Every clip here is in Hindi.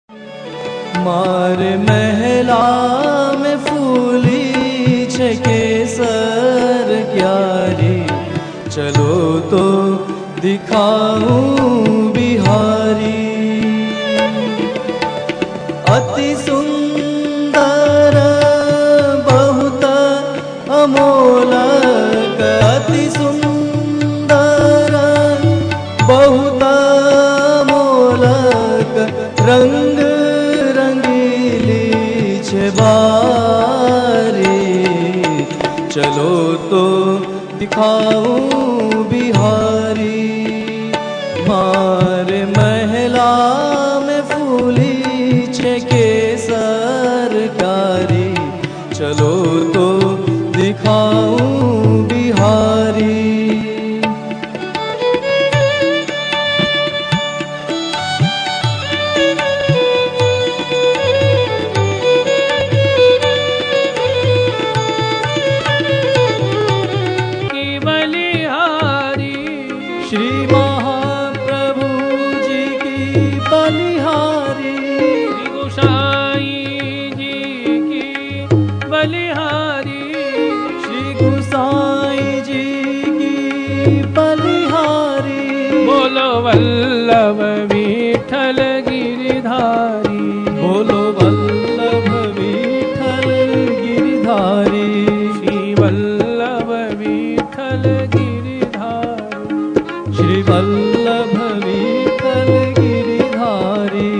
मारे महला में फूली छे केसर क्यारी, चलो तो दिखाऊं बिहारी। अति सुंदर बहुत अमोलक, अति सुंदर बहुत अमोलक, रंग रंगीली छे बारी, चलो तो दिखाऊं बिहारी। मारे महला में फूली छे केसर कारी, चलो तो दिखाऊं बिहारी। श्री महाप्रभु जी की बलिहारी, श्री गोसाई जी की बलिहारी, श्री गोसाई जी की बलिहारी। बोलो वल्लभ विठल गिरधारी, बोलो वल्लभ विठल गिरधारी, श्री वल्लभ विठल गिरधारी, श्री वल्लभ विठल गिरधारी।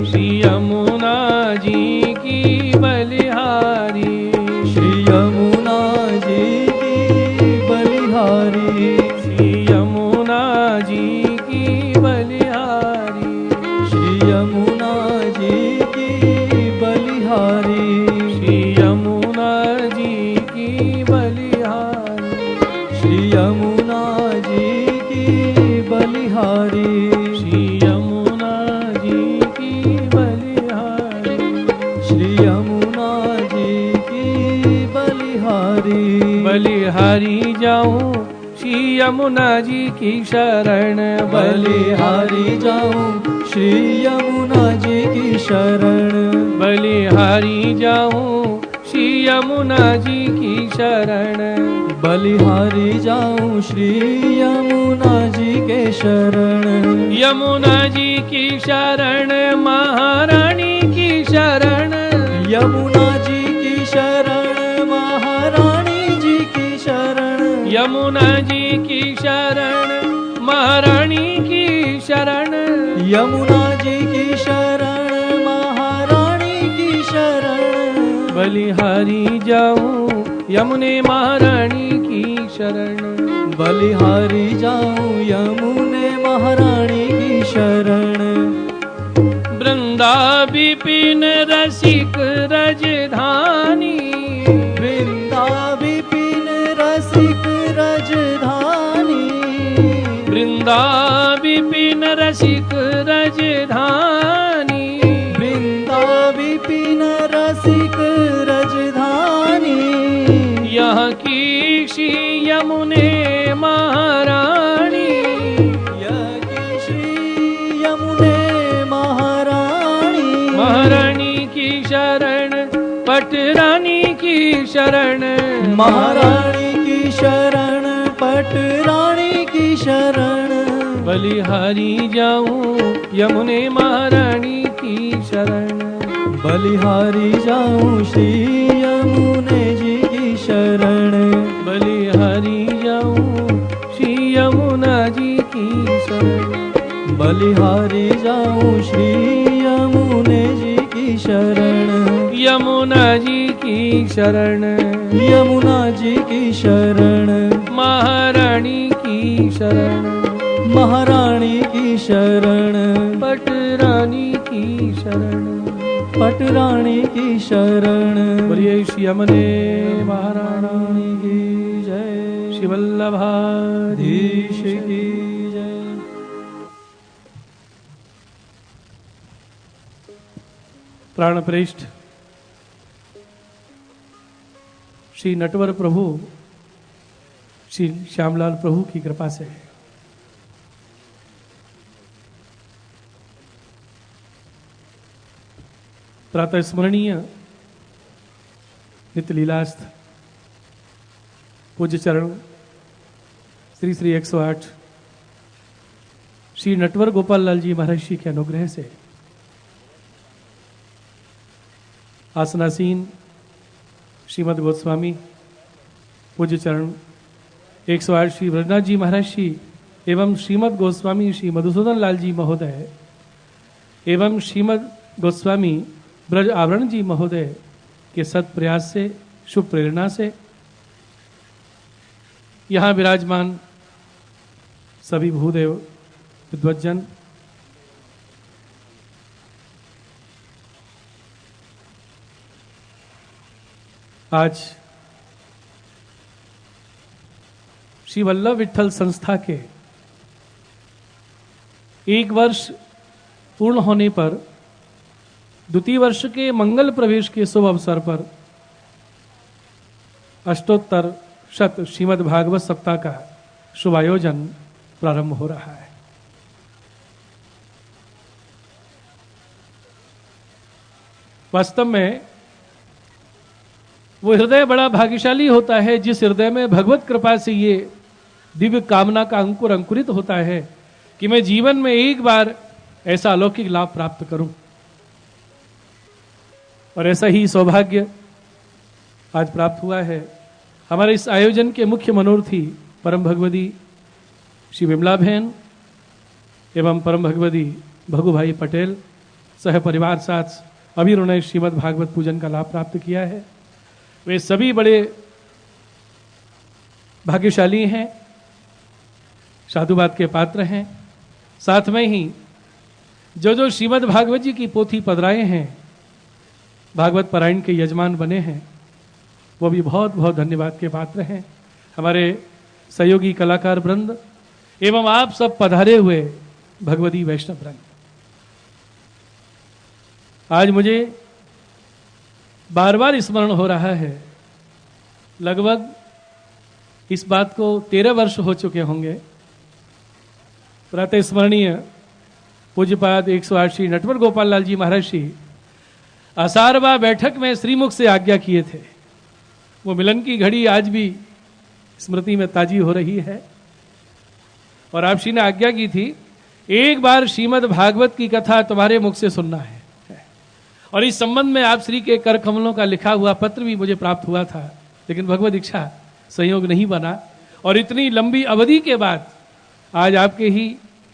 श्री यमुना जी की बलिहारी, श्री यमुना जी की बलिहारी, श्री यमुना जी की बलिहारी, श्री यमुना जी की बलिहारी, श्री यमुना जी की बलिहारी, श्री यमुना जी की बलिहारी, श्री यमुना जी की बलिहारी, श्री यमुना जी की बलिहारी। बलिहारी जाऊं श्री यमुना जी की शरण, बलिहारी जाऊं श्री यमुना जी की शरण, बलिहारी जाऊं श्री यमुना जी की शरण, बलिहारी जाऊं श्री यमुना जी के शरण। यमुना जी की शरण महारानी की शरण, यमुना जी की शरण महारानी जी की शरण, यमुना जी की शरण महारानी की शरण, यमुना जी की शरण महारानी की शरण। बलिहारी जाऊं यमुने महारानी की शरण, बलिहारी जाऊं यमुने महारानी की शरण। वृंदा विपिन रसिक रजधानी, वृंदा विपिन रसिक रजधानी, वृंदा विपिन रसिक रजधानी, वृंदा विपिन रसिक रजधानी। यहाँ की श्री यमुने महारानी, यह की श्री यमुने महारानी, महारानी की शरण पटरानी की शरण, महारानी की शरण पटरानी की शरण। बलिहारी जाऊं यमुने महारानी की शरण, बलिहारी जाऊं श्री यमुने जी की शरण, बलिहारी जाऊं श्री यमुना जी की शरण, बलिहारी जाऊं श्री यमुने जी की शरण, यमुना जी की शरण, यमुना जी की शरण, महारानी की शरण, महारानी की शरण, पटरानी की शरण, पटरानी की शरण। बोलिए श्री यमुने महारानी की जय, श्री वल्लभाधीश की जय। प्राणप्रेष्ठ श्री नटवर प्रभु श्री श्यामलाल प्रभु की कृपा से प्रातः स्मरणीय नित्य लीलास्थ पूज्य चरण श्री श्री 108 श्री नटवर गोपाल लाल जी महाराज जी के अनुग्रह से आसनासीन श्रीमद गोस्वामी पूज्य चरण 108 श्री ब्रजनाथ जी महाराज जी एवं श्रीमद गोस्वामी श्री मधुसूदन लाल जी महोदय एवं श्रीमद गोस्वामी ब्रज आवरण जी महोदय के सत प्रयास से शुभ प्रेरणा से यहाँ विराजमान सभी भूदेव विद्वज्जन, आज श्री वल्लभ विठ्ठल संस्था के 1 वर्ष पूर्ण होने पर द्वितीय वर्ष के मंगल प्रवेश के शुभ अवसर पर अष्टोत्तर शत श्रीमद् भागवत सप्ताह का शुभ आयोजन प्रारंभ हो रहा है। वास्तव में वो हृदय बड़ा भाग्यशाली होता है जिस हृदय में भगवत कृपा से ये दिव्य कामना का अंकुर अंकुरित होता है कि मैं जीवन में एक बार ऐसा अलौकिक लाभ प्राप्त करूं। और ऐसा ही सौभाग्य आज प्राप्त हुआ है। हमारे इस आयोजन के मुख्य मनोरथी परम भगवती श्री विमला बहन एवं परम भगवती भगु भाई पटेल सह परिवार साथ अभी उन्होंने श्रीमद् भागवत पूजन का लाभ प्राप्त किया है। वे सभी बड़े भाग्यशाली हैं, साधुवाद के पात्र हैं। साथ में ही जो श्रीमद् भागवत जी की पोथी पधराए हैं, भागवत पारायण के यजमान बने हैं, वो भी बहुत बहुत धन्यवाद के पात्र हैं। हमारे सहयोगी कलाकार वृंद एवं आप सब पधारे हुए भगवती वैष्णव वृंद। आज मुझे बार बार स्मरण हो रहा है, लगभग इस बात को 13 वर्ष हो चुके होंगे। प्रातः स्मरणीय पूज्यपाद 108 श्री नटवर गोपाल लाल जी महाराज जी आषाढ़वा बैठक में श्रीमुख से आज्ञा किए थे। वो मिलन की घड़ी आज भी स्मृति में ताजी हो रही है। और आप श्री ने आज्ञा की थी, एक बार श्रीमद् भागवत की कथा तुम्हारे मुख से सुनना है। और इस संबंध में आप श्री के कर कमलों का लिखा हुआ पत्र भी मुझे प्राप्त हुआ था, लेकिन भगवत इच्छा संयोग नहीं बना। और इतनी लंबी अवधि के बाद आज आपके ही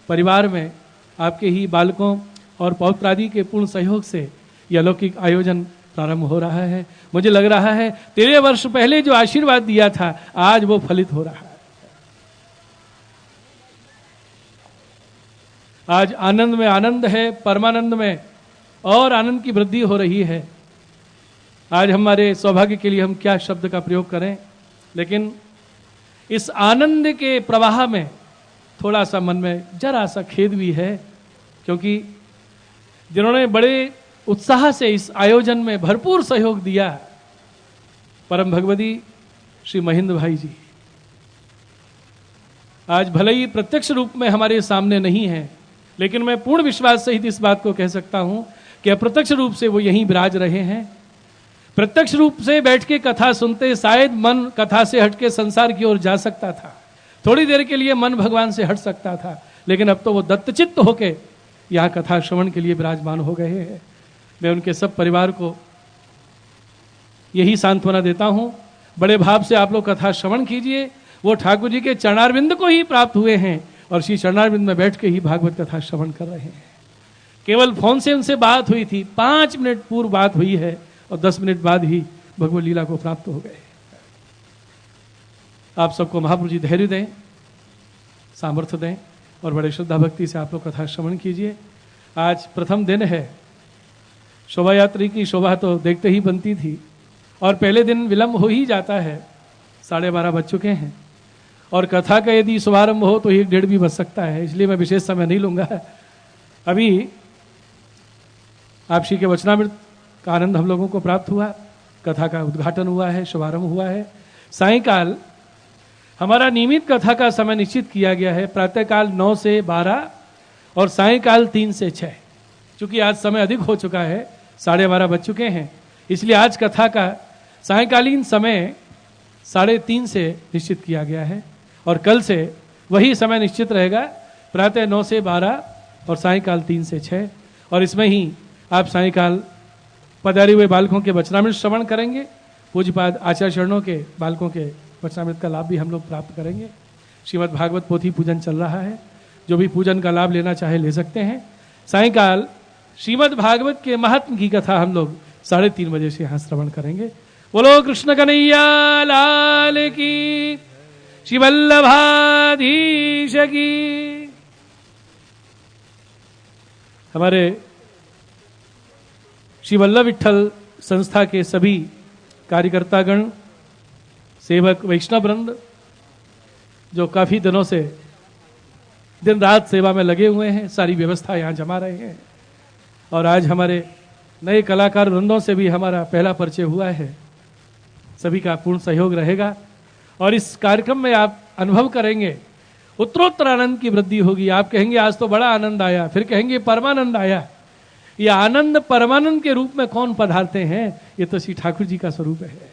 परिवार में, आपके ही बालकों और पौत्रादि के पूर्ण सहयोग से यह अलौकिक आयोजन प्रारंभ हो रहा है। मुझे लग रहा है 13 वर्ष पहले जो आशीर्वाद दिया था, आज वो फलित हो रहा है। आज आनंद में आनंद है, परमानंद में और आनंद की वृद्धि हो रही है। आज हमारे सौभाग्य के लिए हम क्या शब्द का प्रयोग करें, लेकिन इस आनंद के प्रवाह में थोड़ा सा मन में जरा सा खेद भी है, क्योंकि जिन्होंने बड़े उत्साह से इस आयोजन में भरपूर सहयोग दिया, परम भगवती श्री महेंद्र भाई जी आज भले ही प्रत्यक्ष रूप में हमारे सामने नहीं है, लेकिन मैं पूर्ण विश्वास सहित इस बात को कह सकता हूं कि अप्रत्यक्ष रूप से वो यहीं विराज रहे हैं। प्रत्यक्ष रूप से बैठ के कथा सुनते शायद मन कथा से हटके संसार की ओर जा सकता था, थोड़ी देर के लिए मन भगवान से हट सकता था, लेकिन अब तो वो दत्तचित्त होके यहाँ कथा श्रवण के लिए विराजमान हो गए हैं। मैं उनके सब परिवार को यही सांत्वना देता हूं, बड़े भाव से आप लोग कथा श्रवण कीजिए। वो ठाकुर जी के चरणारविंद को ही प्राप्त हुए हैं और श्री चरणारविंद में बैठ के ही भागवत कथा श्रवण कर रहे हैं। केवल फोन से उनसे बात हुई थी, 5 मिनट पूर्व बात हुई है और 10 मिनट बाद ही भगवत लीला को प्राप्त हो गए। आप सबको महाप्रभु जी धैर्य दें, सामर्थ्य दें और बड़े श्रद्धा भक्ति से आप लोग कथा श्रवण कीजिए। आज प्रथम दिन है, शोभा यात्री की शोभा तो देखते ही बनती थी और पहले दिन विलंब हो ही जाता है, 12:30 बज चुके हैं और कथा का यदि शुभारंभ हो तो 1-1:30 भी बज सकता है, इसलिए मैं विशेष समय नहीं लूंगा। अभी आप श्री के वचनामृत का आनंद हम लोगों को प्राप्त हुआ, कथा का उद्घाटन हुआ है, शुभारंभ हुआ है। सायंकाल हमारा नियमित कथा का समय निश्चित किया गया है, प्रातःकाल 9 से 12 और सायंकाल 3 से 6। चूंकि आज समय अधिक हो चुका है, 12:30 बज चुके हैं, इसलिए आज कथा का सायंकालीन समय 3:30 से निश्चित किया गया है और कल से वही समय निश्चित रहेगा, प्रातः 9 से 12 और सायंकाल 3 से 6। और इसमें ही आप सायंकाल पधारे हुए बालकों के वचनामृत श्रवण करेंगे। पूज्यपाद आचार्य चरणों के बालकों के वचनामृत का लाभ भी हम लोग प्राप्त करेंगे। श्रीमद् भागवत पोथी पूजन चल रहा है, जो भी पूजन का लाभ लेना चाहे ले सकते हैं। सायंकाल श्रीमद् भागवत के महात्म की कथा हम लोग 3:30 बजे से यहाँ श्रवण करेंगे। बोलो कृष्ण कन्हैया लाल की, श्री वल्लभाधीश की। हमारे श्री वल्लभ विठ्ठल संस्था के सभी कार्यकर्तागण, सेवक, वैष्णव वृंद जो काफी दिनों से दिन रात सेवा में लगे हुए हैं, सारी व्यवस्था यहाँ जमा रहे हैं। और आज हमारे नए कलाकार वृंदों से भी हमारा पहला परिचय हुआ है। सभी का पूर्ण सहयोग रहेगा और इस कार्यक्रम में आप अनुभव करेंगे, उत्तरोत्तर आनंद की वृद्धि होगी। आप कहेंगे आज तो बड़ा आनंद आया, फिर कहेंगे परमानंद आया। ये आनंद परमानंद के रूप में कौन पधारते हैं? ये तो श्री ठाकुर जी का स्वरूप है।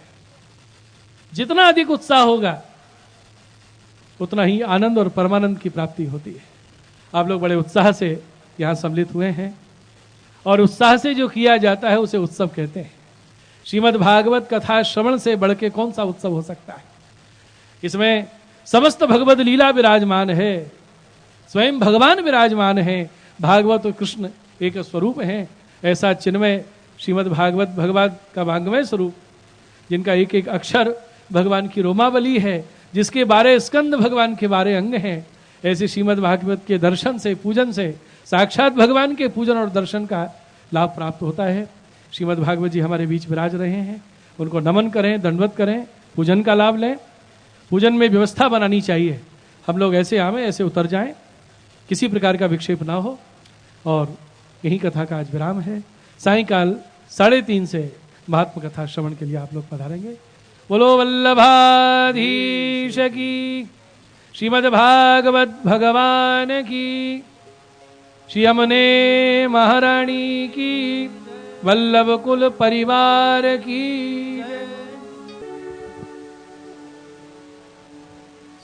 जितना अधिक उत्साह होगा उतना ही आनंद और परमानंद की प्राप्ति होती है। आप लोग बड़े उत्साह से यहाँ सम्मिलित हुए हैं और उत्साह से जो किया जाता है उसे उत्सव कहते हैं। श्रीमद् भागवत कथा श्रवण से बढ़ के कौन सा उत्सव हो सकता है? इसमें समस्त भगवत लीला विराजमान है, स्वयं भगवान विराजमान है। भागवत और कृष्ण एक स्वरूप है। ऐसा चिन्मय श्रीमद् भागवत भगवान का वांग्मय स्वरूप, जिनका एक एक अक्षर भगवान की रोमावली है, जिसके 12 स्कंद भगवान के 12 अंग हैं। ऐसे श्रीमद् भागवत के दर्शन से, पूजन से साक्षात भगवान के पूजन और दर्शन का लाभ प्राप्त होता है। श्रीमद् भागवत जी हमारे बीच विराज रहे हैं, उनको नमन करें, दंडवत करें, पूजन का लाभ लें। पूजन में व्यवस्था बनानी चाहिए, हम लोग ऐसे आवें, ऐसे उतर जाएं, किसी प्रकार का विक्षेप ना हो। और यही कथा का आज विराम है। सायंकाल 3:30 से महात्मा कथा श्रवण के लिए आप लोग पधारेंगे। बोलो वल्लभाधीश की, श्रीमद् भागवत भगवान की, श्री यमुने महारानी की, वल्लभ कुल परिवार की।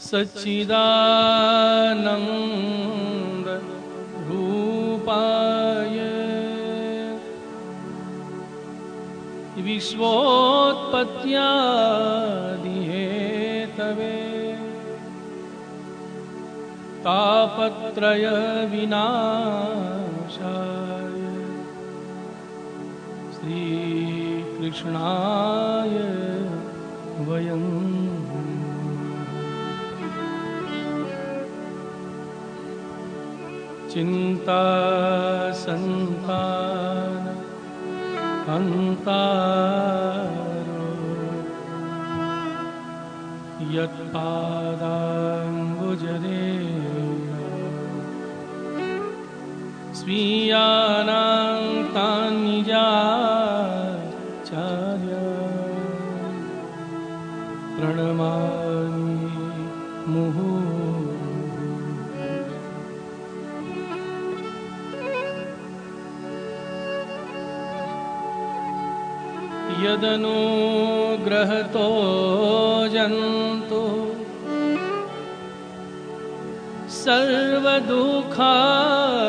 सच्चिदानंद रूपाय विश्वोत्पत्त्यादि हेतवे तापत्रय विनाशाय श्री कृष्णाय वयं चिंता संतान हंतारो यत्पादाम्बुजरे स्वीयानां तान्निजाचार्य प्रणमामि मुहुः। यदनुग्रहतो जन्तु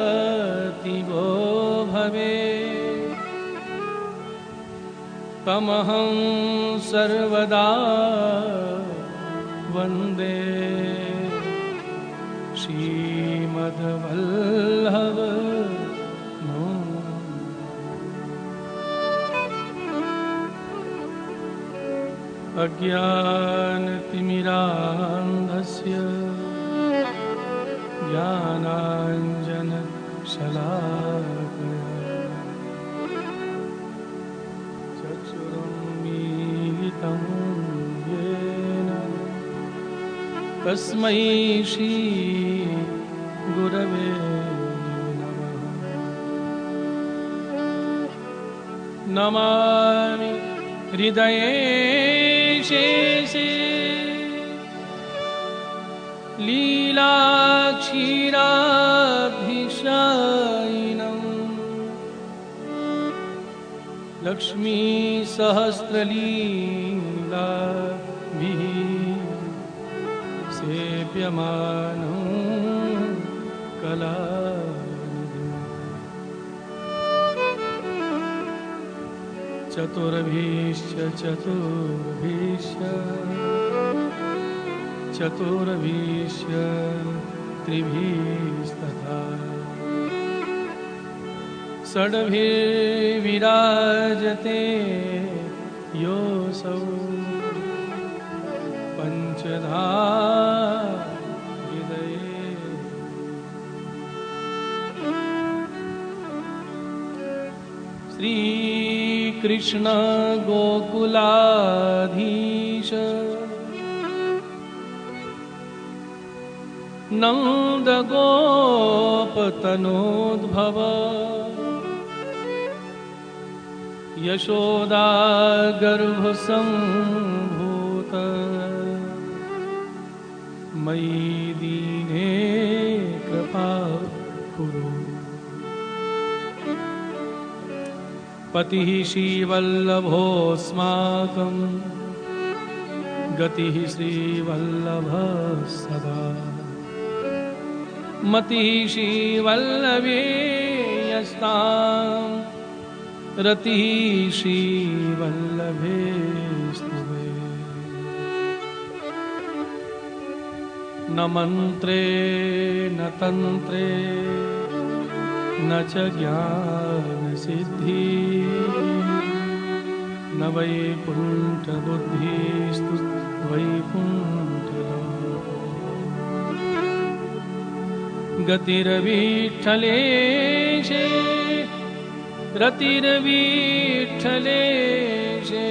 सर्वदुःखातिगो भवे तमहं सर्वदा वन्दे श्रीमद्वल्लभ। अज्ञानतिमिरान्धस्य ज्ञानाञ्जनशलाकया चक्षुरुन्मीलितं येन तस्मै श्रीगुरवे नमः। नमामि हृदये शेषे लीलाक्षीराभिषायिनं लक्ष्मी सहस्रलीला सेव्यमानं कला चतुर्भिश्च त्रिभिस्तथा षड्भिर्विराजते योऽसौ पंचधा हृदये श्रीकृष्ण गोकुलाधीश नंद गोपतनोद्भव यशोदा गर्भसंभूत मयि दीने कृपा कुरु पतिः श्रीवल्लभोऽस्माकं गतिः श्रीवल्लभ सदा मतिः श्रीवल्लभे यस्तां रतिः श्रीवल्लभे स्तुवे न मंत्रे न तंत्रे न च ज्ञान सिद्धि न वैकुंठ बुद्धिस्तु वैकुंठ गतिर्विठ्ठलेशे रतिर्विठ्ठलेशे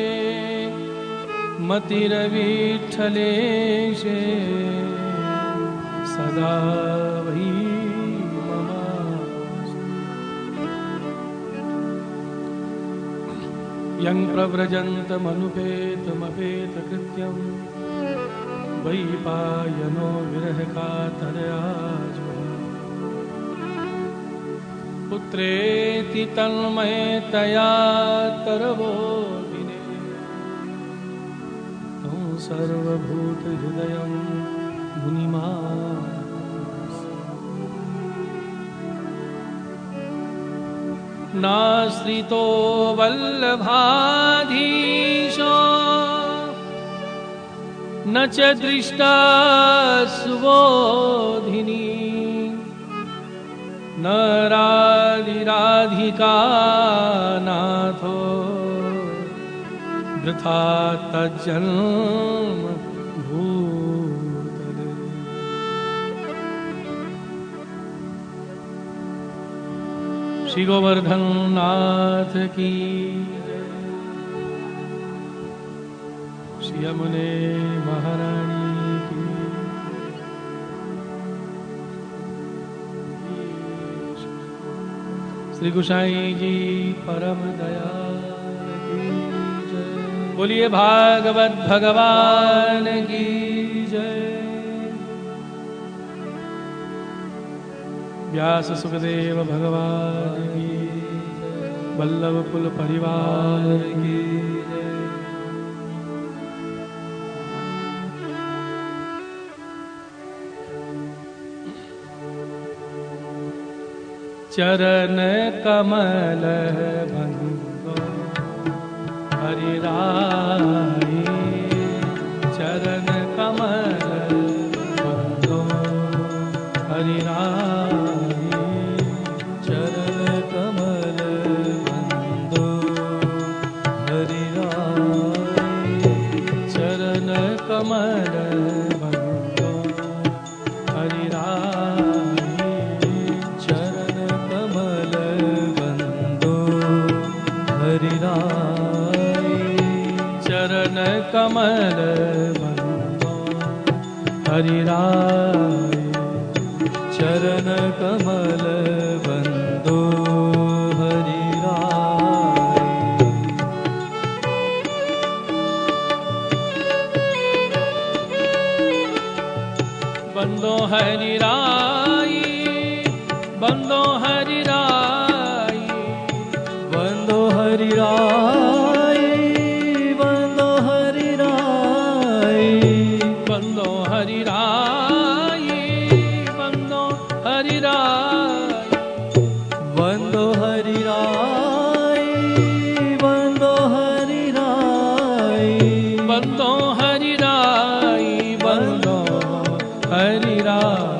मतिर्विठ्ठलेशे सदा वै मम यं प्रव्रजन्तमनुपेतमपेतकृत्यं वैपायनो विरहकातरया पुत्रेति तन्मयतया तरवोदिने तं सर्वभूतहृदयं मुनिमा नाश्रितो वल्लभाधीशो न च दृष्टा सुबोधिनी न राधिका नाथो वृथा तज्जन्म भूतले। श्री गोवर्धन नाथ की श्री यमुने महारानी की श्री गोसाई जी परम दया की जय। बोलिए भागवत भगवान की जय। व्यास सुखदेव भगवान की जय। वल्लभ कुल परिवार की जय। चरण कमल बंदो हरि राई चरण कमल बंदो हरि राई चरण कमल बंदो हरि राई चरण कमल बंदो हरि राई चरण कमल बंदो हरि राई चरण कमल बंदो हरि राई चरण कमल बंदो हरि राई। बंदो हरि राई बंदो हरि राई बंदो हरि हरि राय, बंदो हरि राय, बंदो हरि राय, बंदो हरि राय, बंदो हरि राय, बंदो हरि राय, बंदो हरि राय, बंदो हरि राय।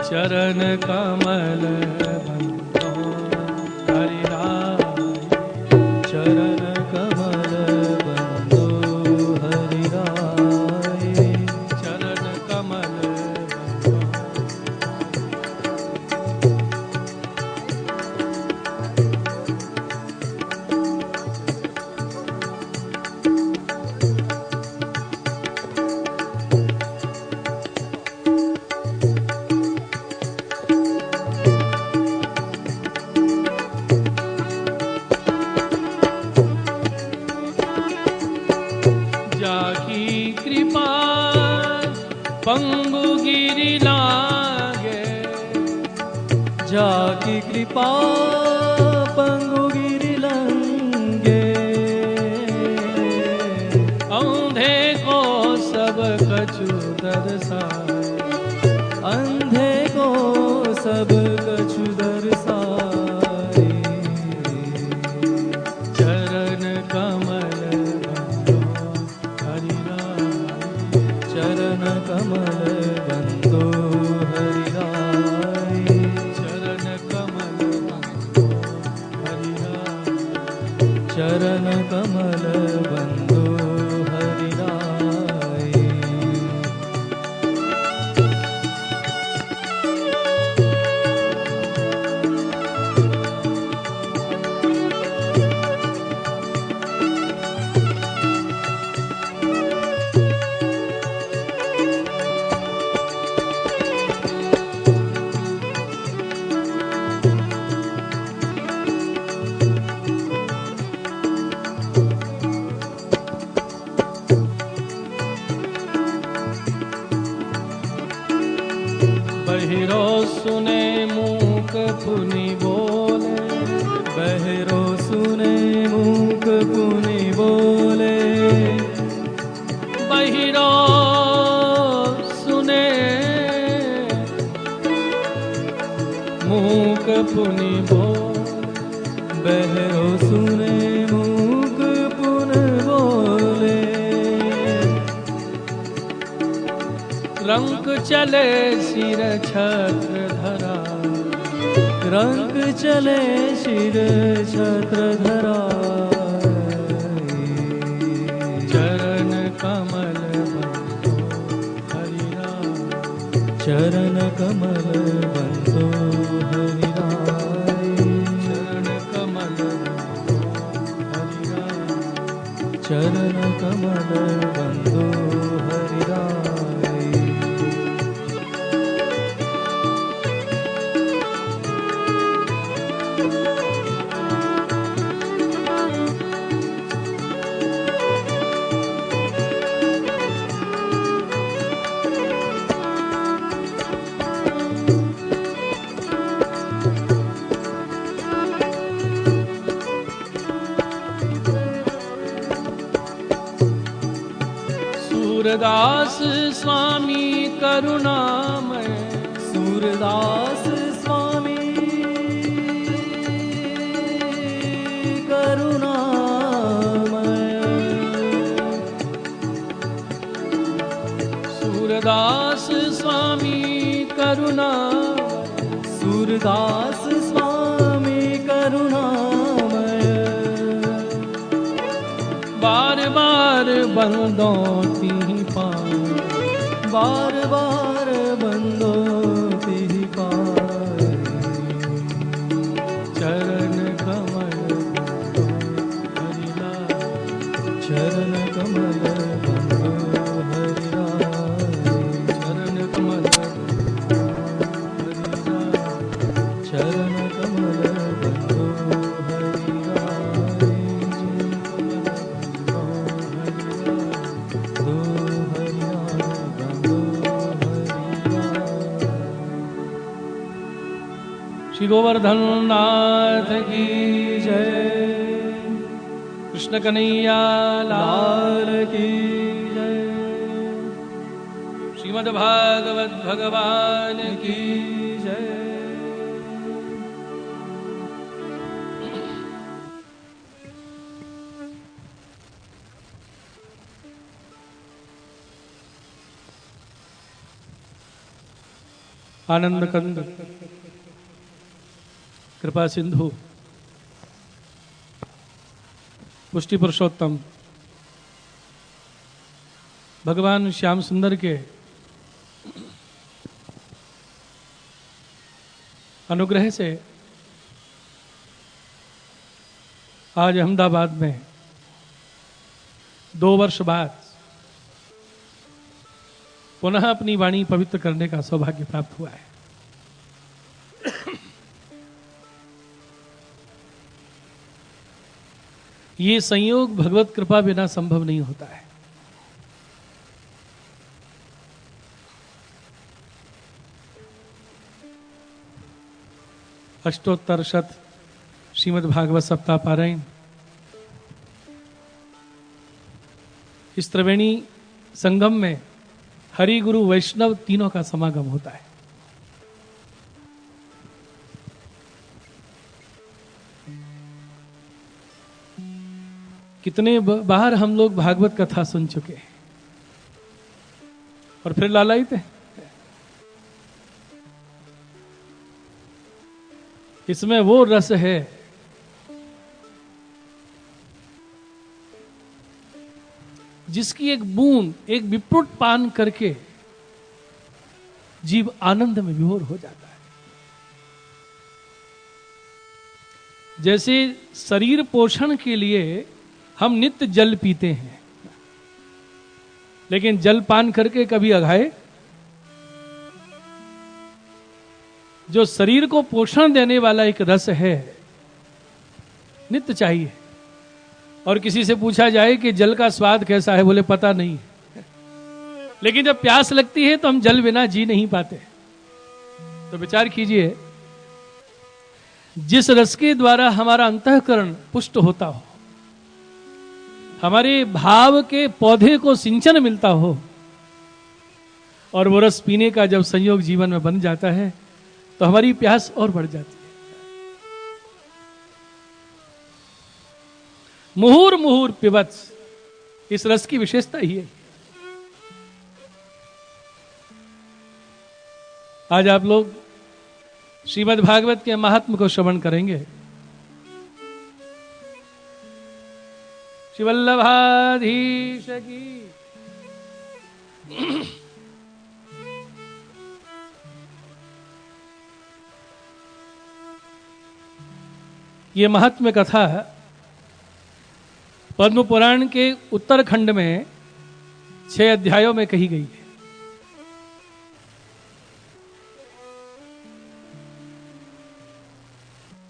चरण कमल बंदो हरि राय, चरण कमल बंदो हरि राय, चरण कमल बंदो। जाकी कृपा पंगु गिरि लागे, जाकी कृपा पंगु गिरि लंगे, औंधे को सब कछु दर्शाए, अंधे को सब कछु दर्शाए, चरण कमल बंदो हरि राय, चरण कमल बंदो हरि राय, चरण कमल बंदो हरि राय। चरण कमल बंदो हरि राय। बहिरो सुने मूक पुनि बोले, बहरो सुने मूक पुनि बोले, बहिरो सुने मूक पुनि बोले, बहरो सुने मूक पुन बोले, रंक चले सिर छत्र धरा, रंग चले शिर छत्र धरा, चरण कमल बंदो हरि राय, चरण कमल बंदो हरि राय, चरण कमल बंदो हरि राय। चरण कमल बंदो हरि राय। सूरदास स्वामी करुणामय, सूरदास स्वामी करुणामय, सूरदास स्वामी करुणामय, सूरदास स्वामी करुणामय, बार बार बंदों की पाए, बार बार बंदो तिहि पाए, चरण कमल बंदो हरि राय, चरण कमल बंदो हरि राय, चरण कमल बंदो हरि राय, चरण कमल बंदो हरि राय, दो हरि राय, बंदो हरि श्री गोवर्धन नाथ की जय। कृष्ण कन्हैया लाल की जय। श्रीमद् भागवत भगवान की जय। आनंद कंद कृपा सिंधु पुष्टि पुरुषोत्तम भगवान श्याम सुंदर के अनुग्रह से आज अहमदाबाद में 2 वर्ष बाद पुनः अपनी वाणी पवित्र करने का सौभाग्य प्राप्त हुआ है। ये संयोग भगवत कृपा बिना संभव नहीं होता है। अष्टोत्तर शत श्रीमद् भागवत सप्ताह पारायण इस त्रिवेणी संगम में हरि गुरु वैष्णव तीनों का समागम होता है। कितने बार हम लोग भागवत कथा सुन चुके हैं और फिर लालायित हैं। इसमें वो रस है जिसकी एक बूंद, एक विप्रुट पान करके जीव आनंद में विभोर हो जाता है। जैसे शरीर पोषण के लिए हम नित्य जल पीते हैं, लेकिन जल पान करके कभी अघाए? जो शरीर को पोषण देने वाला एक रस है, नित्य चाहिए। और किसी से पूछा जाए कि जल का स्वाद कैसा है, बोले पता नहीं। लेकिन जब प्यास लगती है तो हम जल बिना जी नहीं पाते। तो विचार कीजिए, जिस रस के द्वारा हमारा अंतःकरण पुष्ट होता हो, हमारे भाव के पौधे को सिंचन मिलता हो, और वो रस पीने का जब संयोग जीवन में बन जाता है तो हमारी प्यास और बढ़ जाती है। मुहुर मुहुर पिबत, इस रस की विशेषता ही है। आज आप लोग श्रीमद् भागवत के महात्म को श्रवण करेंगे। श्री वल्लभाधीश की ये महात्म्य कथा पद्म पुराण के उत्तरखंड में 6 अध्यायों में कही गई है।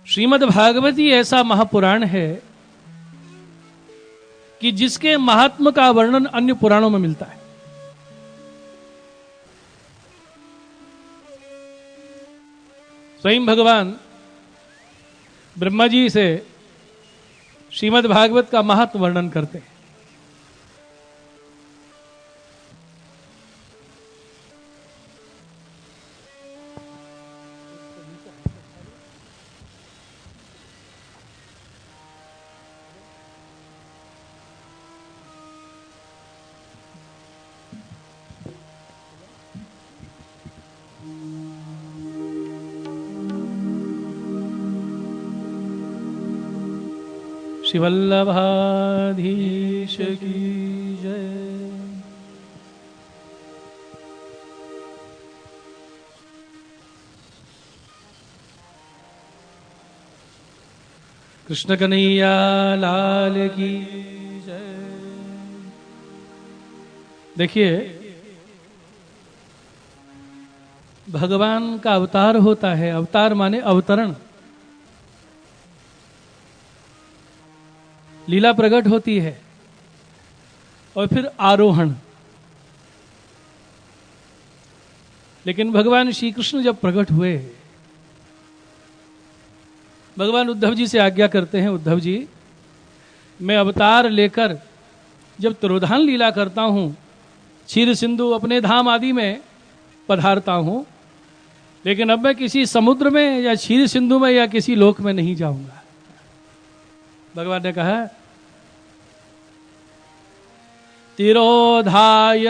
श्रीमद् भागवती ऐसा महापुराण है कि जिसके महात्म का वर्णन अन्य पुराणों में मिलता है। स्वयं भगवान ब्रह्मा जी से श्रीमद् भागवत का महत्व वर्णन करते हैं। श्री वल्लभाधीश की जय। कृष्ण कन्हैया लाल की जय। देखिए, भगवान का अवतार होता है। अवतार माने अवतरण, लीला प्रकट होती है और फिर आरोहण। लेकिन भगवान श्री कृष्ण जब प्रकट हुए भगवान उद्धव जी से आज्ञा करते हैं, उद्धव जी मैं अवतार लेकर जब तिरोधान लीला करता हूँ, क्षीर सिंधु अपने धाम आदि में पधारता हूँ, लेकिन अब मैं किसी समुद्र में या क्षीर सिंधु में या किसी लोक में नहीं जाऊंगा। भगवान ने कहा तिरोधाय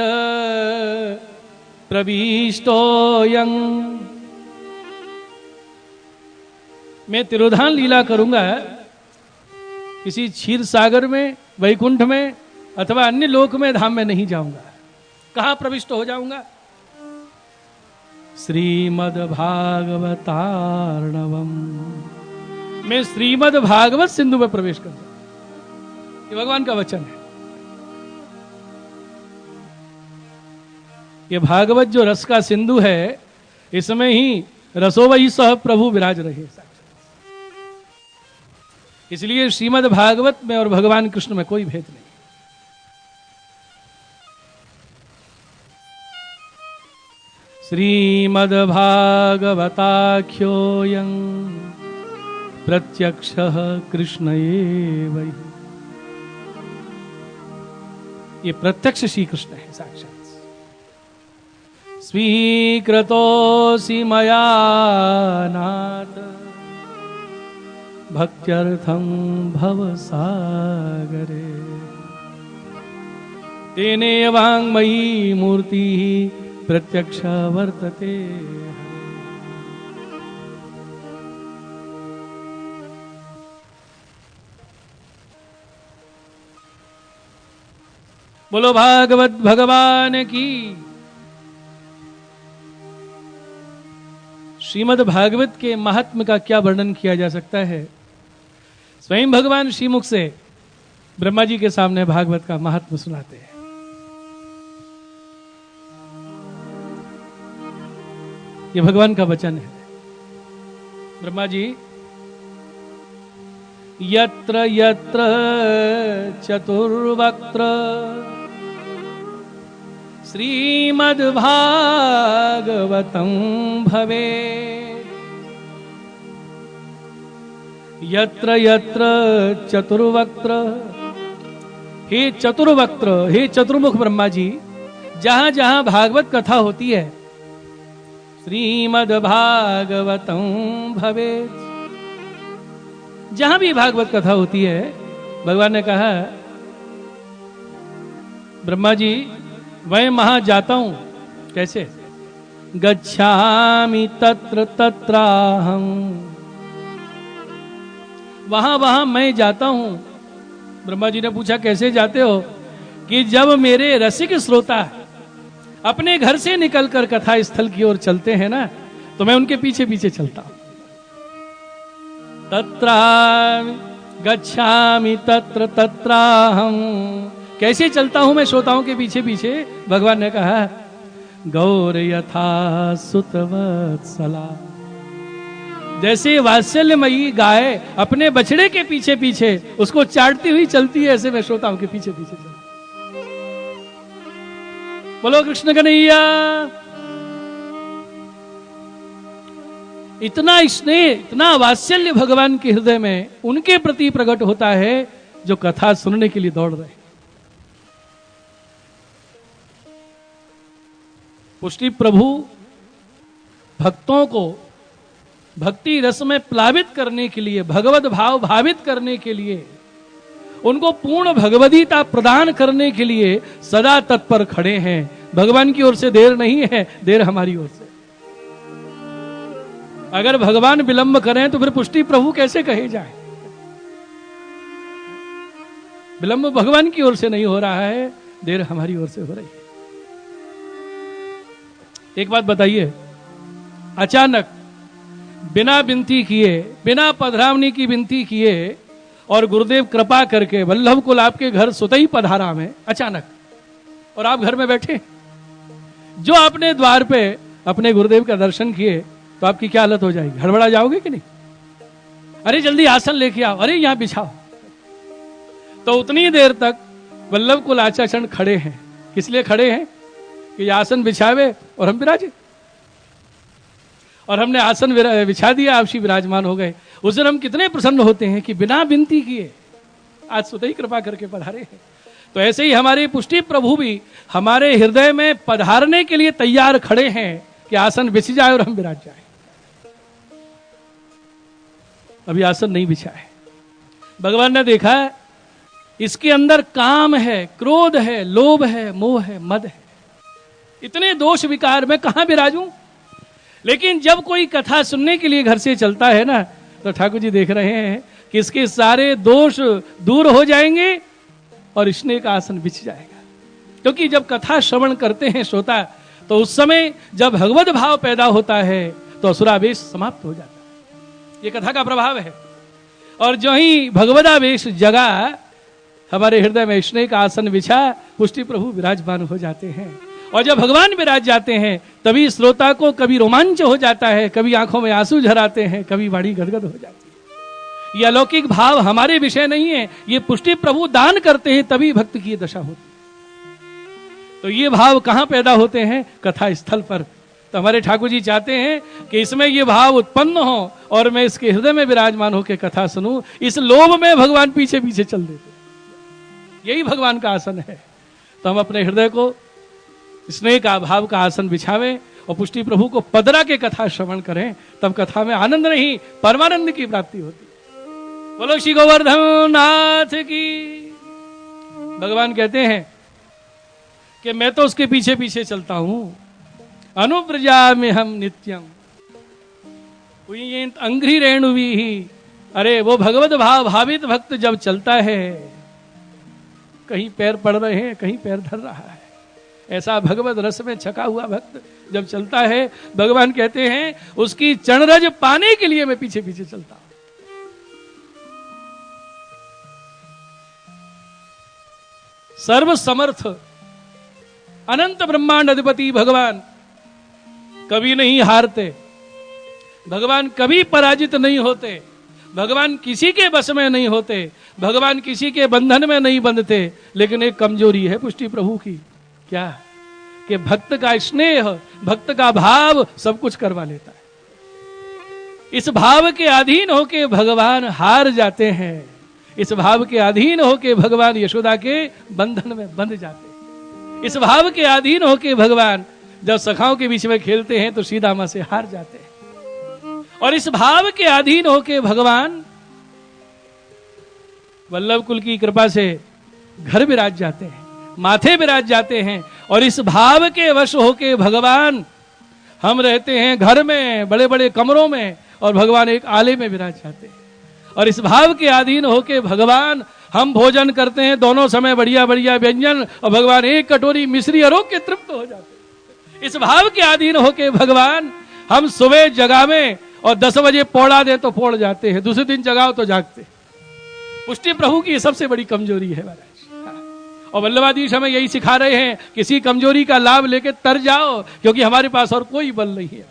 प्रविष्टोऽयं, मैं तिरोधान लीला करूंगा किसी क्षीर सागर में, वैकुंठ में अथवा अन्य लोक में, धाम में नहीं जाऊंगा। कहां प्रविष्ट हो जाऊंगा? श्रीमद् भागवतार्णवम, मैं श्रीमद् भागवत सिंधु में प्रवेश करूंगा। ये भगवान का वचन है। ये भागवत जो रस का सिंधु है, इसमें ही रसोवही सह प्रभु विराज रहे। इसलिए श्रीमद् भागवत में और भगवान कृष्ण में कोई भेद नहीं। श्रीमद् भागवताख्योऽयं प्रत्यक्षः कृष्ण एव हि। ये प्रत्यक्ष श्री कृष्ण है साक्षात। स्वीकृतोऽसि मया नाथ भक्त्यर्थं भवसागरे, तेने वाङ्मयी मूर्तिः प्रत्यक्ष वर्तते। बोलो भागवत भगवान की। श्रीमद् भागवत के महात्म्य का क्या वर्णन किया जा सकता है। स्वयं भगवान श्रीमुख से ब्रह्मा जी के सामने भागवत का महात्म्य सुनाते हैं। ये भगवान का वचन है। ब्रह्मा जी यत्र यत्र चतुर्वक्त्र श्रीमद्भागवतं भवे, यत्र यत्र चतुर्वक्त्र, हे चतुर्वक्त्र, हे चतुर्मुख ब्रह्मा जी, जहां जहां भागवत कथा होती है, श्रीमद्भागवतं भवे, जहां भी भागवत कथा होती है, भगवान ने कहा ब्रह्मा जी मैं वहां जाता हूं। कैसे? गच्छामि तत्र तत्राहं, वहां वहां मैं जाता हूं। ब्रह्मा जी ने पूछा कैसे जाते हो? कि जब मेरे रसिक श्रोता अपने घर से निकलकर कथा स्थल की ओर चलते हैं ना, तो मैं उनके पीछे पीछे चलता हूं। तत्र गच्छामि तत्र तत्राहं, कैसे चलता हूं मैं श्रोताओं के पीछे पीछे? भगवान ने कहा गौर यथा सुतवत्सला, जैसे वात्सल्यमयी गाय अपने बछड़े के पीछे पीछे उसको चाटती हुई चलती है, ऐसे मैं श्रोताओं के पीछे पीछे चलता। बोलो कृष्ण कन्हैया। इतना स्नेह, इतना वात्सल्य भगवान के हृदय में उनके प्रति प्रकट होता है जो कथा सुनने के लिए दौड़ रहे। पुष्टि प्रभु भक्तों को भक्ति रस में प्लावित करने के लिए, भगवत भाव भावित करने के लिए, उनको पूर्ण भगवदीता प्रदान करने के लिए सदा तत्पर खड़े हैं। भगवान की ओर से देर नहीं है, देर हमारी ओर से। अगर भगवान विलंब करें तो फिर पुष्टि प्रभु कैसे कहे जाए? विलंब भगवान की ओर से नहीं हो रहा है, देर हमारी ओर से हो रही है। एक बात बताइए, अचानक बिना विनती किए, बिना पधरावनी की विनती किए और गुरुदेव कृपा करके वल्लभ कुल आपके घर सुतई पधारा में अचानक, और आप घर में बैठे, जो आपने द्वार पे अपने गुरुदेव का दर्शन किए, तो आपकी क्या हालत हो जाएगी? हड़बड़ा जाओगे कि नहीं? अरे जल्दी आसन लेके आओ, अरे यहां बिछाओ। तो उतनी देर तक वल्लभ कुल आचार्य खड़े हैं। किस लिए खड़े हैं? कि आसन बिछावे और हम विराजे। और हमने आसन बिछा दिया, आप श्री विराजमान हो गए। उस दिन हम कितने प्रसन्न होते हैं कि बिना विनती किए आज स्वतः ही कृपा करके पधारे हैं। तो ऐसे ही हमारे पुष्टि प्रभु भी हमारे हृदय में पधारने के लिए तैयार खड़े हैं कि आसन बिछ जाए और हम विराज जाए। अभी आसन नहीं बिछा है। भगवान ने देखा है इसके अंदर काम है, क्रोध है, लोभ है, मोह है, मद है, इतने दोष विकार में कहां विराजूं। लेकिन जब कोई कथा सुनने के लिए घर से चलता है ना, तो ठाकुर जी देख रहे हैं कि इसके सारे दोष दूर हो जाएंगे और स्नेह का आसन बिछ जाएगा। क्योंकि जब कथा श्रवण करते हैं श्रोता, तो उस समय जब भगवत भाव पैदा होता है तो असुरावेश समाप्त हो जाता है। ये कथा का प्रभाव है। और जो ही भगवदावेश जगा, हमारे हृदय में स्नेह का आसन बिछा, पुष्टि प्रभु विराजमान हो जाते हैं। और जब भगवान विराज जाते हैं तभी श्रोता को कभी रोमांच हो जाता है, कभी आंखों में आंसू झराते हैं, कभी वाणी गदगद हो जाती है। ये अलौकिक भाव हमारे विषय नहीं है, ये पुष्टि प्रभु दान करते हैं तभी भक्त की दशा होती है। तो ये भाव कहां पैदा होते हैं? कथा स्थल पर। तो हमारे ठाकुर जी चाहते हैं कि इसमें ये भाव उत्पन्न हो और मैं इसके हृदय में विराजमान होकर कथा सुनूं। इस लोभ में भगवान पीछे पीछे चल देते। यही भगवान का आसन है। तो हम अपने हृदय को स्नेह का भाव का आसन बिछावें और पुष्टि प्रभु को पदरा के कथा श्रवण करें, तब कथा में आनंद नहीं परमानंद की प्राप्ति होती। बोलो श्री गोवर्धन नाथ की। भगवान कहते हैं कि मैं तो उसके पीछे पीछे चलता हूं, अनुव्रजा में हम नित्यम अंघ्रि रेणुवी ही। अरे वो भगवत भाव भावित भक्त जब चलता है, कहीं पैर पड़ रहे हैं, कहीं पैर धर रहा है, ऐसा भगवत रस में छका हुआ भक्त जब चलता है, भगवान कहते हैं उसकी चरणरज पाने के लिए मैं पीछे पीछे चलता हूं। सर्व समर्थ अनंत ब्रह्मांड अधिपति भगवान कभी नहीं हारते, भगवान कभी पराजित नहीं होते, भगवान किसी के बस में नहीं होते, भगवान किसी के बंधन में नहीं बंधते। लेकिन एक कमजोरी है पुष्टि प्रभु की, क्या? कि भक्त का स्नेह, भक्त का भाव सब कुछ करवा लेता है। इस भाव के अधीन होके भगवान हार जाते हैं। इस भाव के अधीन होके भगवान यशोदा के बंधन में बंध जाते हैं। इस भाव के अधीन होके भगवान जब सखाओं के बीच में खेलते हैं तो सीधा मां से हार जाते हैं। और इस भाव के अधीन होके भगवान वल्लभ कुल की कृपा से घर विराज जाते हैं, माथे विराज जाते हैं। और इस भाव के वश होके भगवान, हम रहते हैं घर में बड़े बड़े कमरों में और भगवान एक आले में विराज जाते हैं। और इस भाव के अधीन होके भगवान, हम भोजन करते हैं दोनों समय बढ़िया बढ़िया व्यंजन, और भगवान एक कटोरी मिश्री अरोग के तृप्त हो जाते हैं। इस भाव के अधीन होके भगवान, हम सुबह जगावें और 10 बजे पौड़ा दे तो पौड़ जाते हैं, दूसरे दिन जगाओ तो जागते। पुष्टि प्रभु की सबसे बड़ी कमजोरी है महाराज। और वल्लभाधीश हमें यही सिखा रहे हैं, किसी कमजोरी का लाभ लेके तर जाओ, क्योंकि हमारे पास और कोई बल नहीं है।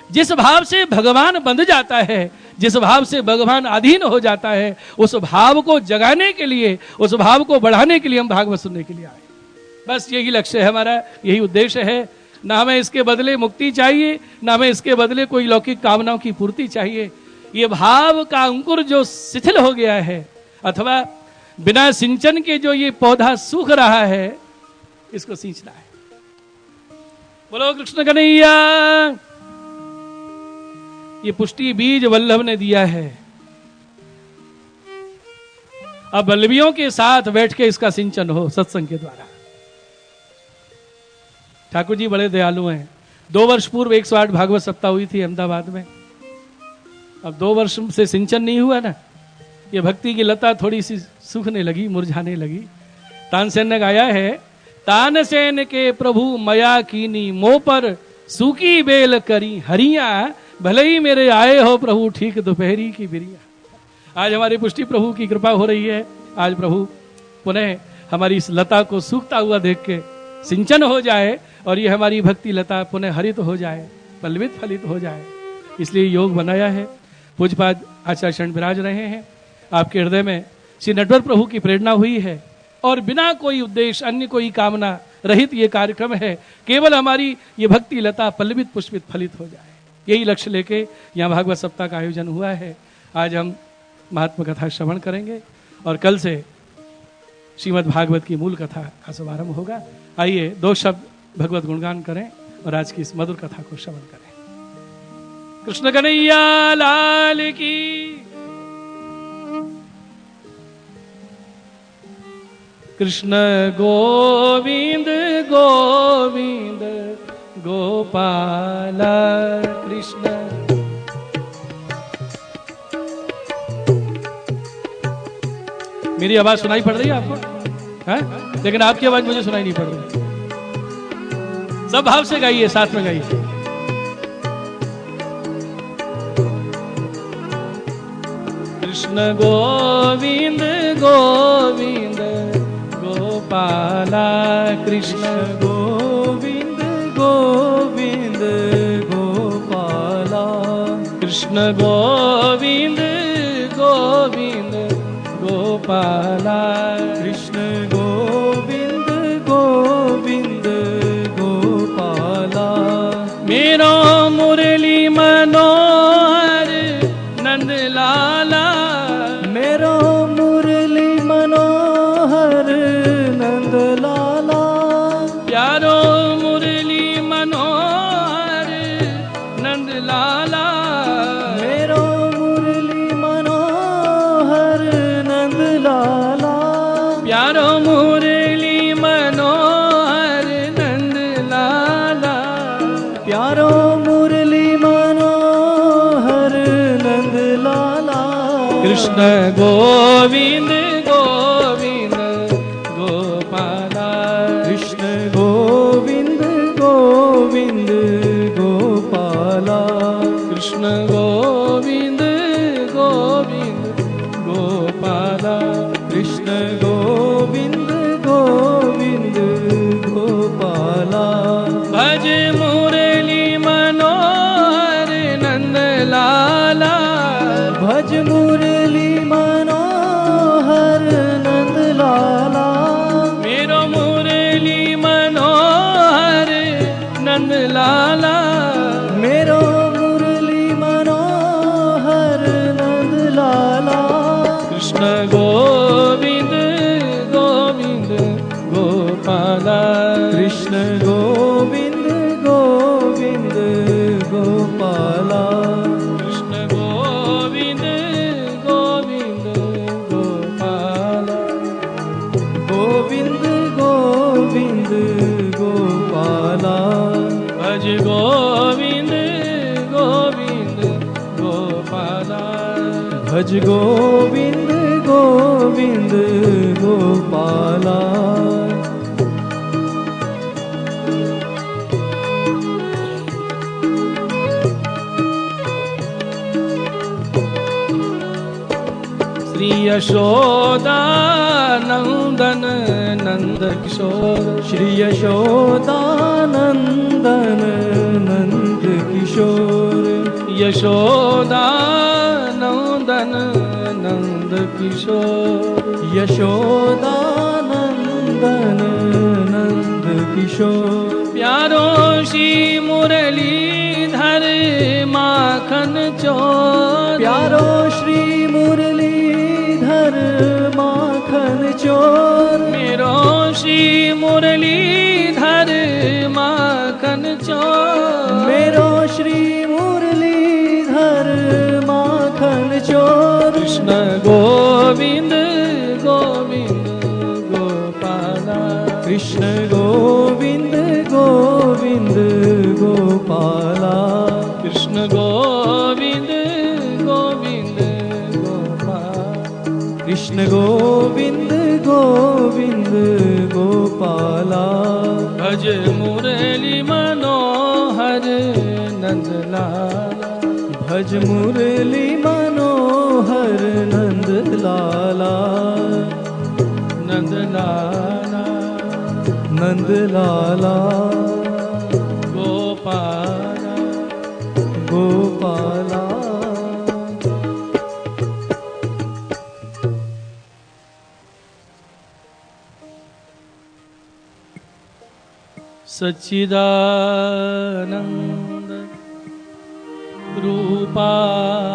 जिस भाव से भगवान बंध जाता है, जिस भाव से भगवान अधीन हो जाता है, उस भाव को जगाने के लिए, उस भाव को बढ़ाने के लिए हम भागवत सुनने के लिए आए। बस यही लक्ष्य है हमारा, यही उद्देश्य है। ना हमें इसके बदले मुक्ति चाहिए, ना हमें इसके बदले कोई लौकिक कामनाओं की पूर्ति चाहिए। ये भाव का अंकुर जो शिथिल हो गया है, अथवा बिना सिंचन के जो ये पौधा सूख रहा है, इसको सींचना है। बोलो कृष्ण कन्हैया। ये पुष्टि बीज वल्लभ ने दिया है। अब वल्लभियों के साथ बैठ के इसका सिंचन हो सत्संग के द्वारा। ठाकुर जी बड़े दयालु हैं। 2 वर्ष पूर्व 108 भागवत सप्ताह हुई थी अहमदाबाद में। अब 2 वर्ष से सिंचन नहीं हुआ ना, ये भक्ति की लता थोड़ी सी सूखने लगी, मुरझाने लगी। तानसेन ने गाया है, तानसेन के प्रभु मया कीनी, मो पर सूखी बेल करी हरिया, भले ही मेरे आए हो प्रभु ठीक दोपहरी की बिरिया। आज हमारी पुष्टि प्रभु की कृपा हो रही है। आज प्रभु पुनः हमारी इस लता को सूखता हुआ देख के सिंचन हो जाए और ये हमारी भक्ति लता पुनः हरित हो जाए, पल्लवित फलित हो जाए। इसलिए योग बनाया है। पूज्यपाद आचार्य शरण विराज रहे हैं। आपके हृदय में श्री नटवर प्रभु की प्रेरणा हुई है और बिना कोई उद्देश्य, अन्य कोई कामना रहित ये कार्यक्रम है। केवल हमारी ये भक्ति लता पल्लवित पुष्पित फलित हो जाए, यही लक्ष्य लेके यहाँ भागवत सप्ताह का आयोजन हुआ है। आज हम महात्मा कथा श्रवण करेंगे और कल से श्रीमद् भागवत की मूल कथा का शुभारंभ होगा। आइए 2 शब्द भगवत गुणगान करें और आज की इस मधुर कथा को श्रवण करें। कृष्ण कन्हैया लाल की। कृष्ण गोविंद गोविंद गोपाल कृष्ण। मेरी आवाज सुनाई पड़ रही है आपको? है? लेकिन आपकी आवाज मुझे सुनाई नहीं पड़ रही। सब भाव से गाइए, साथ में गाइए। कृष्ण गोविंद गोविंद गोपाला कृष्ण गोविंद गोविंद गोपाला कृष्ण गोविंद गोविंद गोपाला कृष्ण गोविंद गोविंद गोपाला मेरो मुरली मनोहर नंद लाला मेरो मुरली मनोहर नंद लाला प्यारो मुरली मनोहर नंद लाला मेरो मुरली मनोहर नंद लाला प्यारो मुरली मनोहर नंद लाला प्यारो मुरली मनोहर नंद लाला कृष्ण गोविंद गोविंद गोपाला कृष्ण गोविंद गोविंद गोपाला कृष्ण गोविंद गोविंद गोपाला कृष्ण गोविंद गोविंद गोपाला भज मुरली मनोहर नंद लाला भज मुरली मनोहर नंद लाला मेरो मुरली मनोहर नंद लाला मेरो मुरली मनोहर नंद लाला कृष्ण गोविंद गोविंद गोपाला कृष्ण गोविंद गोविंद गोपाला कृष्ण गोविंद गोविंद गोपाला गोविंद गोविंद गोपाला भज गोविंद गोविंद गोपाला भज गोविंद गोविंद गोपाला श्री यशोदा नंदन नंद किशोर श्री यशोदानंदन नंद किशोर यशोदा नंदन नंद किशोर यशोदानंदन नंद किशोर प्यारो श्री मुरलीधर माखन चोर प्यारो श्री मुरलीधर माखन चोर मेरो श्री मुरलीधर माखन चोर मेरो श्री मुरलीधर माखन चोर कृष्ण गोविंद गोविंद गोपाला कृष्ण गोविंद गोविंद गोपाला कृष्ण गोविंद गोविंद गोपाल कृष्ण गोविंद गोविंद गोपाला भज मुरली मनोहर नंद लाला भज मुरली मनोहर नंद लाला नंद लाला नंद लाला गोपाला गोपाला सच्चिदानंद रूपाय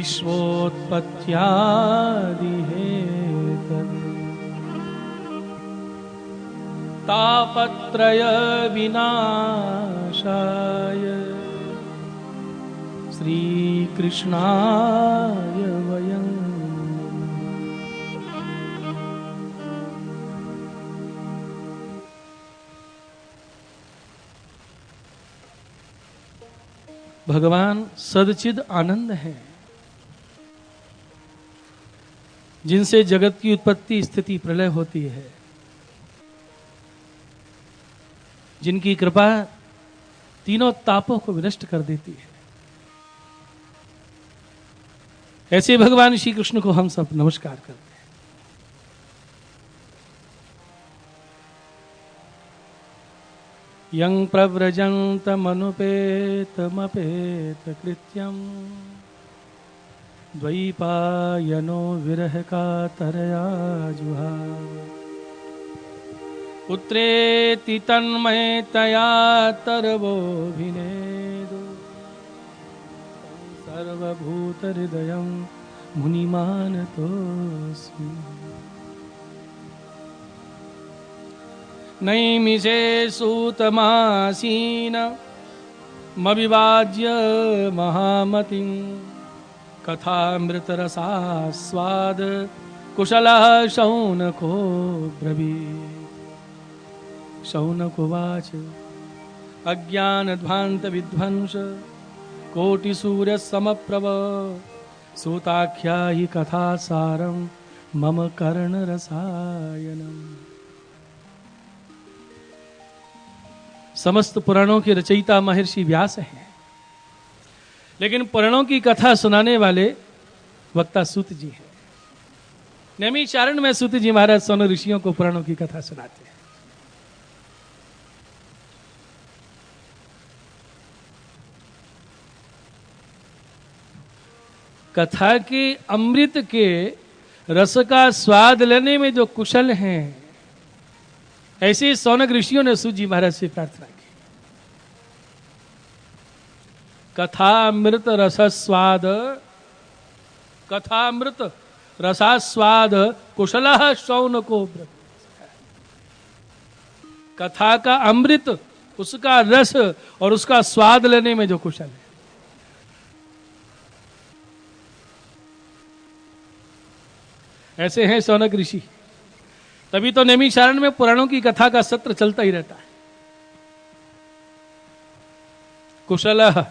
विश्वोत्पत्त्यादिहेतवे तापत्रय विनाशाय श्रीकृष्णाय वयम् भगवान सदचिद आनंद है, जिनसे जगत की उत्पत्ति स्थिति प्रलय होती है, जिनकी कृपा तीनों तापों को विनष्ट कर देती है। ऐसे भगवान श्री कृष्ण को हम सब नमस्कार करते हैं। यं प्रव्रजन्तमनुपेतमपेत कृत्यं द्वैपायनो विरह कातरया जुहाव पुत्रेति तन्मयतया तरवोऽभिनेदो सर्वभूतहृदयं मुनिमानतोऽस्मि। नैमिषे सूतमासीन मविवाज्य महामतिं कथामृतरसास्वाद कुशलः शौनको ब्रवीत्। शौनकुवाच अज्ञानध्वान्तविध्वंस कोटिसूर्यसमप्रभ सूताख्या हि कथासारं मम कर्णरसायनम्। समस्त पुराणों के रचयिता महर्षि व्यास हैं, लेकिन पुराणों की कथा सुनाने वाले वक्ता सूत जी हैं। नैमिषारण्य में सूत जी महाराज सौनक ऋषियों को पुराणों की कथा सुनाते हैं। कथा के अमृत के रस का स्वाद लेने में जो कुशल हैं, ऐसे सौनक ऋषियों ने सूत जी महाराज से प्रार्थना की। कथामृत रसस्वाद, कथामृत रसास्वाद कुशलः शौनको ब्रवीत्। कथा का अमृत, उसका रस और उसका स्वाद लेने में जो कुशल है। ऐसे हैं सौनक ऋषि। तभी तो नैमिषारण्य में पुराणों की कथा का सत्र चलता ही रहता है। कुशलः,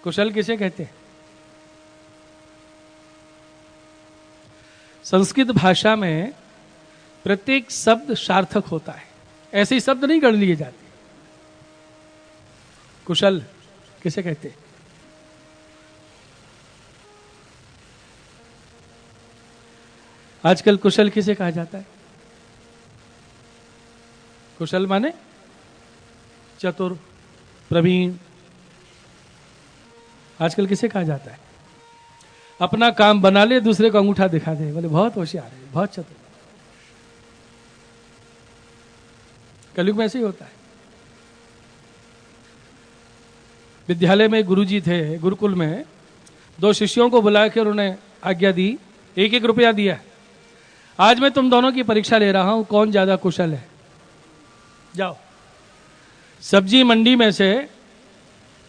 कुशल किसे कहते हैं? संस्कृत भाषा में प्रत्येक शब्द सार्थक होता है, ऐसे ही शब्द नहीं गढ़ लिए जाते। कुशल किसे कहते हैं? आजकल कुशल किसे कहा जाता है? कुशल माने चतुर, प्रवीण। आजकल किसे कहा जाता है? अपना काम बना ले, दूसरे को अंगूठा दिखा दे, बोले बहुत होशियार है, बहुत चतुर। कलयुग में ऐसे ही होता है। विद्यालय में गुरुजी थे, गुरुकुल में 2 शिष्यों को बुलाकर उन्हें आज्ञा दी, 1-1 रुपया दिया, आज मैं तुम दोनों की परीक्षा ले रहा हूं, कौन ज्यादा कुशल है। जाओ सब्जी मंडी में से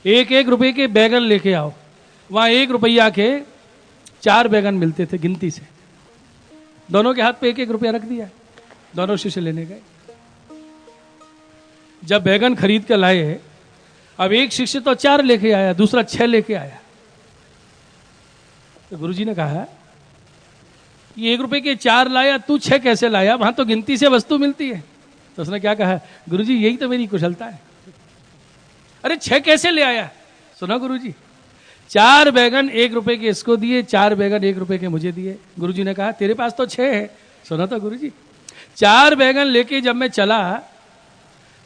1-1 रुपए के बैगन लेके आओ। वहां 1 रुपया के 4 बैगन मिलते थे गिनती से। दोनों के हाथ पे 1-1 रुपया रख दिया, दोनों शिष्य लेने गए। जब बैगन खरीद कर लाए, अब एक शिष्य तो 4 लेके आया, दूसरा 6 लेके आया। तो गुरुजी ने कहा, ये 1 रुपए के 4 लाया, तू 6 कैसे लाया? वहां तो गिनती से वस्तु मिलती है। तो उसने क्या कहा, गुरुजी यही तो मेरी कुशलता है। अरे 6 कैसे ले आया? सुना गुरुजी, 4 बैगन 1 रुपए के इसको दिए, 4 बैगन 1 रुपए के मुझे दिए। गुरुजी ने कहा, तेरे पास तो 6 है। सुना तो गुरुजी, 4 बैगन लेके जब मैं चला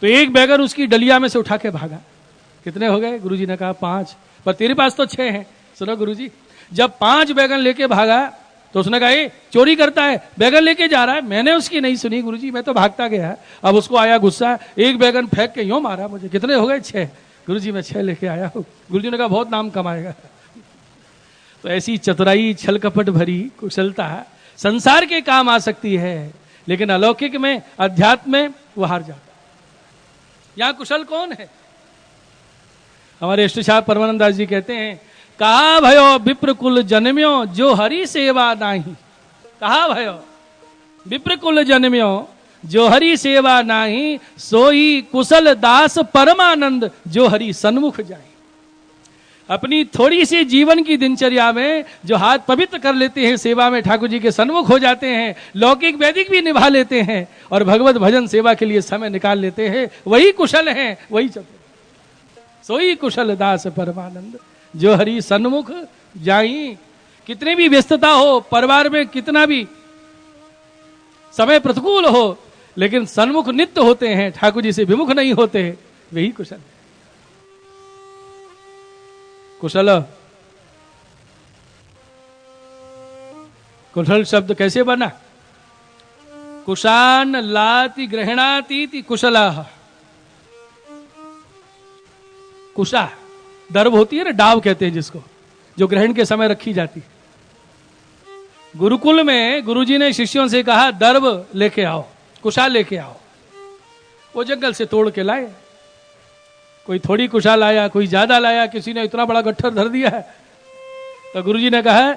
तो 1 बैगन उसकी डलिया में से उठा के भागा। कितने हो गए? गुरुजी ने कहा 5, पर तेरे पास तो 6 है। सुना गुरुजी, जब 5 बैगन लेके भागा तो उसने कहा, ये चोरी करता है, बैगन लेके जा रहा है। मैंने उसकी नहीं सुनी गुरुजी, मैं तो भागता गया। अब उसको आया गुस्सा, 1 बैगन फेंक के यूं मारा मुझे। कितने हो गए? 6। गुरुजी मैं 6 लेके आया हूं। गुरुजी ने कहा बहुत नाम कमाएगा। तो ऐसी चतुराई, छल कपट भरी कुशलता संसार के काम आ सकती है, लेकिन अलौकिक में, अध्यात्म में वो हार जाता है। यहां कुशल कौन है? हमारे इष्ट छाप परमानंद दास जी कहते हैं, कहा भयो विप्र कुल जन्म्यो जो हरि सेवा नाही। कहा भयो विप्र कुल जन्म्यो जो हरि सेवा नाही, सोई कुशल दास परमानंद जो हरि सन्मुख जाए। अपनी थोड़ी सी जीवन की दिनचर्या में जो हाथ पवित्र कर लेते हैं, सेवा में ठाकुर जी के सन्मुख हो जाते हैं, लौकिक वैदिक भी निभा लेते हैं और भगवत भजन सेवा के लिए समय निकाल लेते हैं, वही कुशल हैं, वही चतुर। सोई कुशल दास परमानंद जो हरि सन्मुख जाई। कितने भी व्यस्तता हो, परिवार में कितना भी समय प्रतिकूल हो, लेकिन सन्मुख नित्य होते हैं, ठाकुर जी से विमुख नहीं होते, वही कुशल है। कुशल, कुशल शब्द कैसे बना? कुशान लाति ग्रहणाती कुशला। कुशा दर्भ होती है ना, डाव कहते हैं जिसको, जो ग्रहण के समय रखी जाती है। गुरुकुल में गुरुजी ने शिष्यों से कहा, दर्भ लेके आओ, कुशा लेके आओ। वो जंगल से तोड़ के लाए। कोई थोड़ी कुशा लाया, कोई ज्यादा लाया, किसी ने इतना बड़ा गट्ठर धर दिया है। तो गुरुजी ने कहा,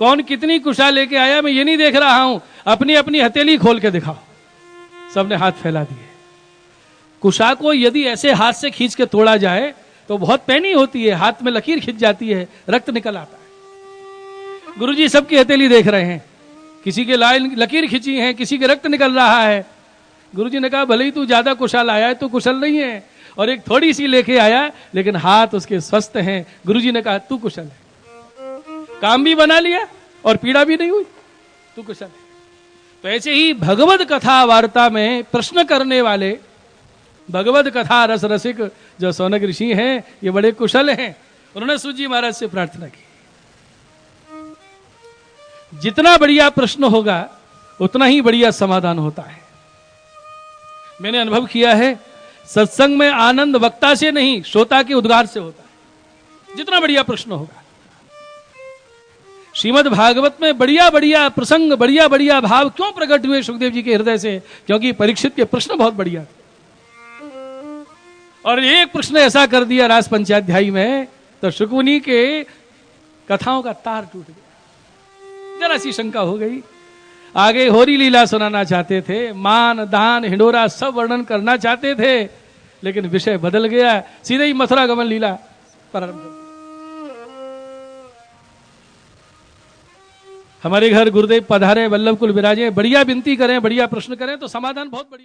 कौन कितनी कुशा लेके आया मैं ये नहीं देख रहा हूं, अपनी अपनी हथेली खोल के दिखाओ। सबने हाथ फैला दिए। कुशा को यदि ऐसे हाथ से खींच के तोड़ा जाए तो बहुत पैनी होती है, हाथ में लकीर खिंच जाती है, रक्त निकल आता है। गुरुजी सबकी हथेली देख रहे हैं, किसी के लकीर खिंची है, किसी के रक्त निकल रहा है। गुरुजी ने कहा, भले ही तू ज्यादा कुशल आया है, तू कुशल नहीं है, और एक थोड़ी सी लेके आया लेकिन हाथ उसके स्वस्थ हैं। गुरुजी ने कहा, तू कुशल है, काम भी बना लिया और पीड़ा भी नहीं हुई, तू कुशल है। तो ऐसे ही भगवत कथा वार्ता में प्रश्न करने वाले, भगवत कथा रस रसिक जो सौनक ऋषि हैं, ये बड़े कुशल हैं। उन्होंने सूत जी महाराज से प्रार्थना की, जितना बढ़िया प्रश्न होगा उतना ही बढ़िया समाधान होता है। मैंने अनुभव किया है, सत्संग में आनंद वक्ता से नहीं, श्रोता के उद्गार से होता है। जितना बढ़िया प्रश्न होगा, श्रीमद् भागवत में बढ़िया बढ़िया प्रसंग, बढ़िया बढ़िया भाव क्यों प्रकट हुए सुखदेव जी के हृदय से? क्योंकि परीक्षित के प्रश्न बहुत बढ़िया थे। और एक प्रश्न ऐसा कर दिया रास पंचाध्यायी में, तो शुकमुनि के कथाओं का तार टूट गया। जरा सी शंका हो गई। आगे होरी लीला सुनाना चाहते थे, मान दान हिंडोरा सब वर्णन करना चाहते थे, लेकिन विषय बदल गया, सीधे ही मथुरा गमन लीला प्रारंभ कर दी। हमारे घर गुरुदेव पधारे, वल्लभ कुल विराजे, बढ़िया विनती करें, बढ़िया प्रश्न करें तो समाधान बहुत बढ़िया।